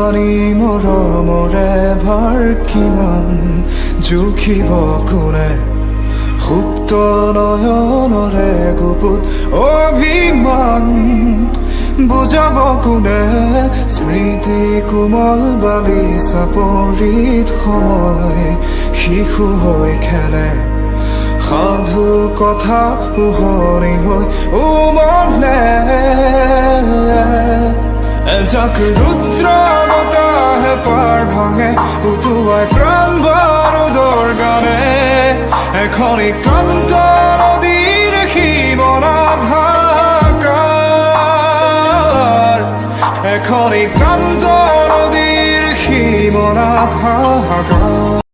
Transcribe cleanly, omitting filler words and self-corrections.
জানি মৰমৰে ভাৰ কিমান জুখিব কোনে সুপ্ত নয়নৰে গুপুত অভিমান বুজাব কোনে স্মৃতি কোমল বালি চাপৰিত সময় শিশু হৈ খেলে সাধু কথা উহৰি হৈ উমলে এজাক ৰুদ্ৰ বতাহে পাৰ ভাঙে উটুৱাই প্ৰাণ বাৰুদৰ গানে এখন ক্লান্ত নদীৰ সীমনাত হাহাকাৰ এখন ক্লান্ত নদীৰ সীমনাত হাহাকাৰ